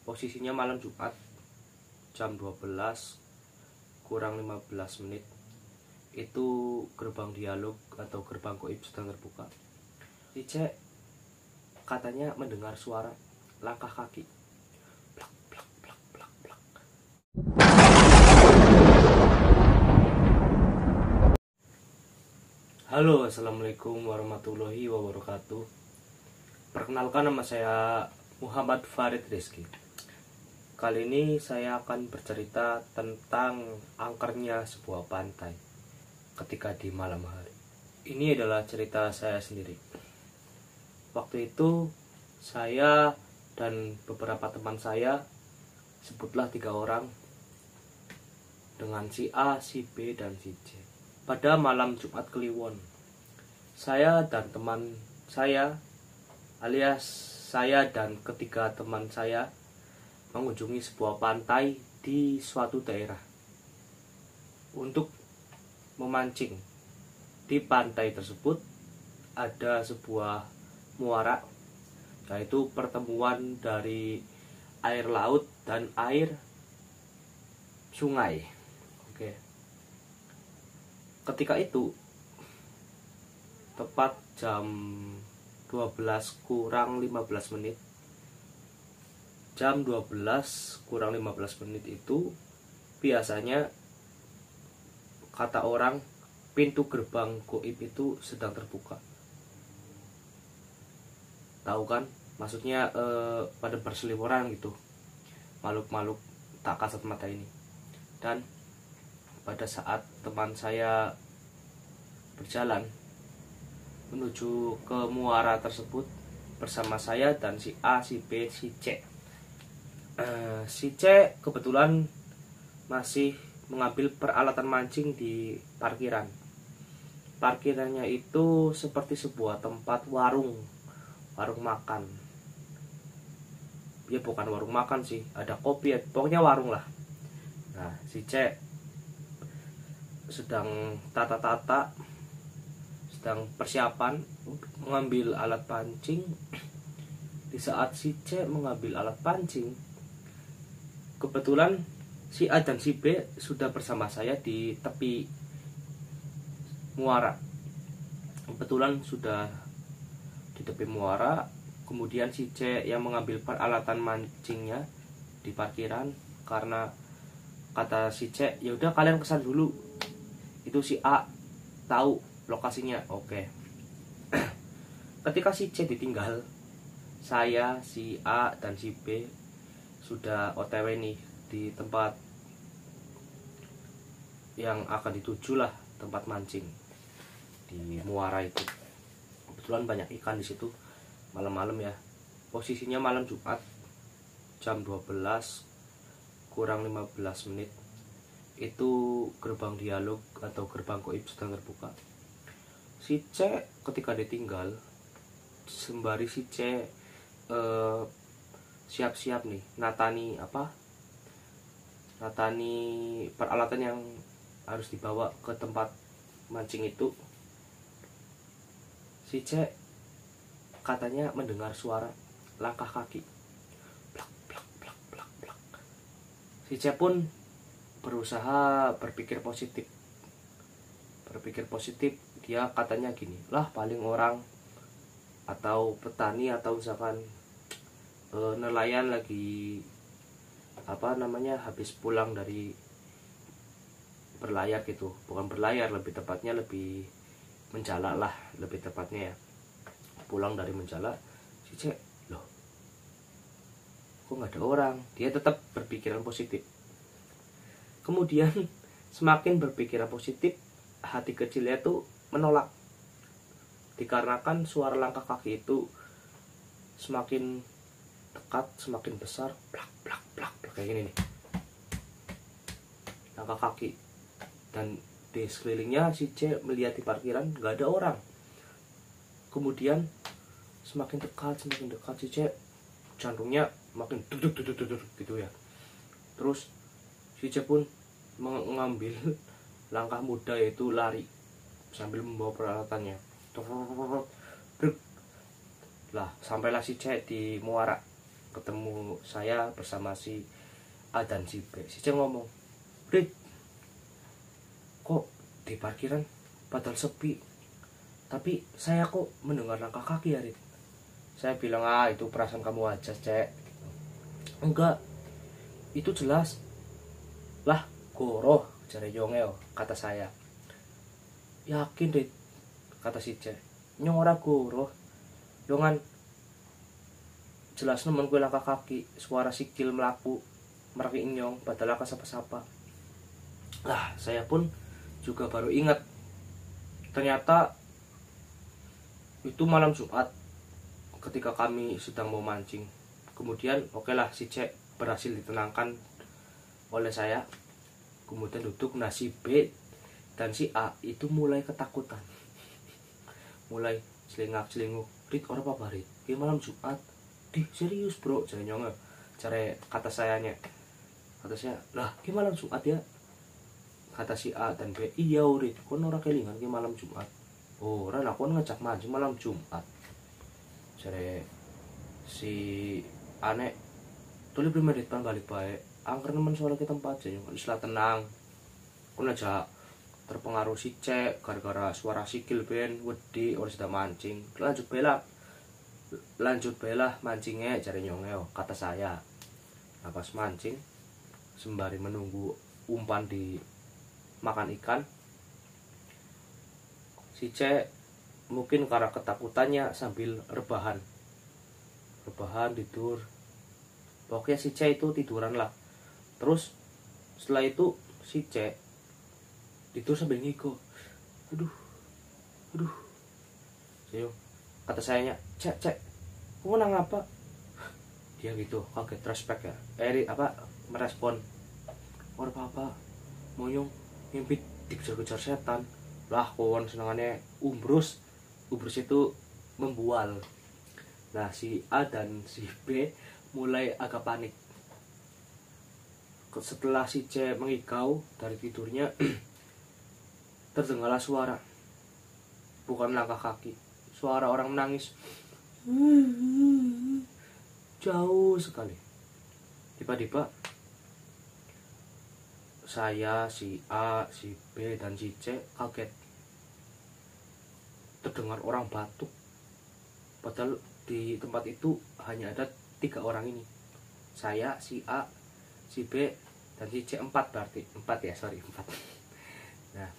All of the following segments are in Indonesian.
Posisinya malam Jumat jam 12 kurang 15 menit. Itu gerbang dialog atau gerbang goib sedang terbuka. Ice katanya mendengar suara langkah kaki. Plak, plak, plak, plak, plak. Halo, assalamualaikum warahmatullahi wabarakatuh. Perkenalkan, nama saya Muhammad Farid Rizky. Kali ini saya akan bercerita tentang angkernya sebuah pantai ketika di malam hari. Ini adalah cerita saya sendiri. Waktu itu saya dan beberapa teman saya, sebutlah 3 orang, dengan si A, si B, dan si C. Pada malam Jumat Kliwon, saya dan teman saya, alias saya dan ketiga teman saya, mengunjungi sebuah pantai di suatu daerah untuk memancing. Di pantai tersebut ada sebuah muara, yaitu pertemuan dari air laut dan air sungai. Oke. Ketika itu tepat jam 12 kurang 15 menit. Jam 12 kurang 15 menit itu biasanya, kata orang, pintu gerbang goib itu sedang terbuka. Tahu kan? Maksudnya pada berseliweran gitu, makhluk-makhluk tak kasat mata ini. Dan pada saat teman saya berjalan menuju ke muara tersebut bersama saya dan si A, si B, si C. Si C kebetulan masih mengambil peralatan mancing di parkiran. Parkirannya itu seperti sebuah tempat warung makan. Ya bukan warung makan sih, ada kopi, pokoknya warung lah. Nah, si C sedang tata-tata, sedang persiapan untuk mengambil alat pancing. Di saat si C mengambil alat pancing, kebetulan si A dan si B sudah bersama saya di tepi muara. Kebetulan sudah di tepi muara. Kemudian si C yang mengambil peralatan mancingnya di parkiran, karena kata si C, ya udah kalian kesan dulu. Itu si A tahu lokasinya. Oke. Ketika si C ditinggal, saya, si A, dan si B sudah OTW nih di tempat yang akan dituju lah, tempat mancing di muara itu. Kebetulan banyak ikan di situ malam-malam ya. Posisinya malam Jumat jam 12 kurang 15 menit. Itu gerbang dialog atau gerbang goib sedang terbuka. Si C ketika ditinggal, sembari si C siap-siap nih natani peralatan yang harus dibawa ke tempat mancing itu, si C katanya mendengar suara langkah kaki. Plak, plak, plak, plak, plak. Si C pun berusaha berpikir positif. Dia katanya gini, lah paling orang atau petani atau misalkan nelayan lagi habis pulang dari berlayar gitu. Bukan berlayar, lebih tepatnya lebih menjala lah, lebih tepatnya ya. Pulang dari menjala, si C, loh kok nggak ada orang. Dia tetap berpikiran positif. Kemudian semakin berpikiran positif, hati kecilnya tuh menolak, dikarenakan suara langkah kaki itu semakin dekat, semakin besar, plak plak plak, kayak gini nih langkah kaki. Dan di sekelilingnya si C melihat di parkiran nggak ada orang. Kemudian semakin dekat si C jantungnya makin duduk gitu ya. Terus si C pun mengambil langkah muda, yaitu lari sambil membawa peralatannya. Lah, sampailah si C di muara. ketemu saya bersama si A dan si B. Si C ngomong, Rit, kok di parkiran padahal sepi, tapi saya kok mendengar langkah kaki ya Rit. Saya bilang, itu perasaan kamu aja Cek. Enggak, itu jelas lah, goroh jare Yongeo, kata saya. Yakin Rit, kata si C. Nyong ora goroh, yongan jelas nemen gue langkah kaki, suara sikil melaku meraki nyong padahal ka sapa-sapa. Lah, saya pun juga baru ingat, ternyata itu malam Jumat ketika kami sedang mau mancing. Kemudian oke lah, si C berhasil ditenangkan oleh saya. Kemudian duduk, nah si B dan si A itu mulai ketakutan, mulai selingak-selinguk. Rit, orang apa Rit? Ini malam Jumat. Di serius bro, cari nyong, cari kata sayanya. Kata saya, lah ini malam Jumat ya. Kata si A dan B, iya Rit, kon ora kelingan ini malam Jumat. Oh, ora aku ngajak mancing malam Jumat. Cari si Ane, tuli primerit pan balik baik. Angker nemen soalnya ke tempat aja, istilah tenang. Kon aja terpengaruh si C gara-gara suara sikil ben wedi orang sedang mancing. Lanjut bela mancingnya cari nyongeo, kata saya. Nah, pas mancing sembari menunggu umpan di makan ikan, si C mungkin karena ketakutannya sambil rebahan tidur. Pokoknya si C itu tiduran lah. Terus setelah itu si C tidur sambil ngigo. Aduh. Kata sayanya, Cek, kamu nang apa? Dia gitu, kaget, respect ya. Merespon, orang apa? Monyong mimpi dikejar-kejar setan. Lah, kawan senangannya umbrus itu membual. Nah, si A dan si B mulai agak panik. Setelah si C mengigau dari tidurnya, terdengarlah suara, bukan langkah kaki, suara orang menangis jauh sekali. Tiba-tiba saya, si A, si B, dan si C kaget. Terdengar orang batuk. Padahal di tempat itu hanya ada 3 orang ini. Saya, si A, si B, dan si C. 4 berarti. 4. Nah,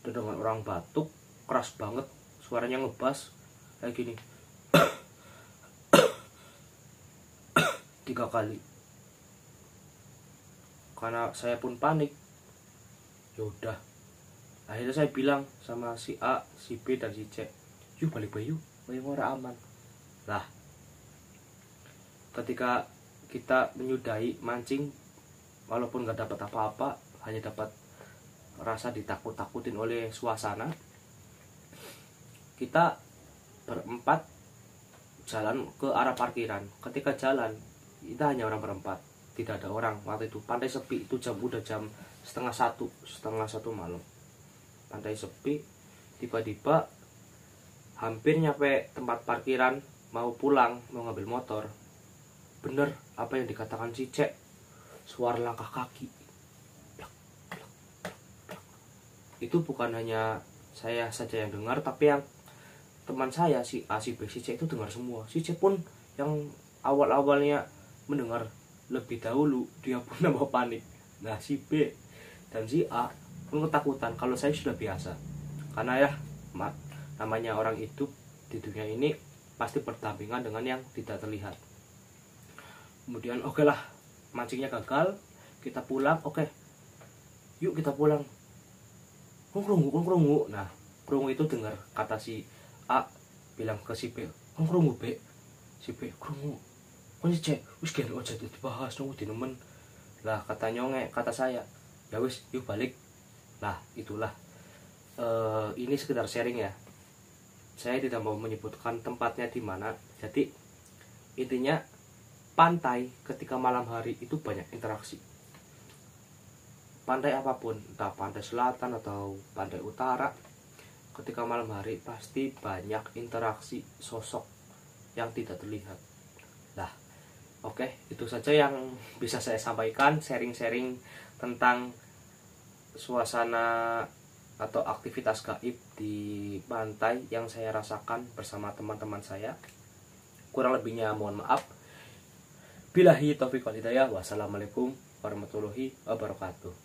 terdengar orang batuk keras banget. Suaranya ngebas kayak gini. 3 kali. Karena saya pun panik, yaudah, akhirnya saya bilang sama si A, si B, dan si C, yuk balik bayu, ora aman. Lah, ketika kita menyudahi mancing, walaupun gak dapat apa-apa, hanya dapat rasa ditakut-takutin oleh suasana, kita berempat jalan ke arah parkiran. Ketika jalan, kita hanya orang berempat, tidak ada orang. Waktu itu pantai sepi, itu udah jam setengah satu malam. Pantai sepi. Tiba-tiba hampir nyampe tempat parkiran, mau pulang, mau ngambil motor, bener apa yang dikatakan si C, suara langkah kaki. Itu bukan hanya saya saja yang dengar, tapi yang teman saya, si A, si B, si C itu dengar semua. Si C pun yang awal-awalnya mendengar lebih dahulu, dia pun nambah panik. Nah, si B dan si A pun ketakutan. Kalau saya sudah biasa, karena ya namanya orang hidup di dunia ini pasti berdampingan dengan yang tidak terlihat. Kemudian oke lah, mancingnya gagal, kita pulang. Oke, yuk kita pulang. Krungu. Nah, krungu itu dengar kata si A bilang ke si B, krungu B. Si B, krungu. Kon si C, wis gen aja dibahas nunggu dinemen. Lah, kata nyonge, kata saya, ya wis, yuk balik. Nah, itulah. Ini sekedar sharing ya. Saya tidak mau menyebutkan tempatnya di mana. Jadi intinya, pantai ketika malam hari itu banyak interaksi. Pantai apapun, entah pantai selatan atau pantai utara, ketika malam hari pasti banyak interaksi sosok yang tidak terlihat. Oke, itu saja yang bisa saya sampaikan, sharing-sharing tentang suasana atau aktivitas gaib di pantai yang saya rasakan bersama teman-teman saya. Kurang lebihnya mohon maaf. Billahi taufiq wal hidayah. Wassalamualaikum warahmatullahi wabarakatuh.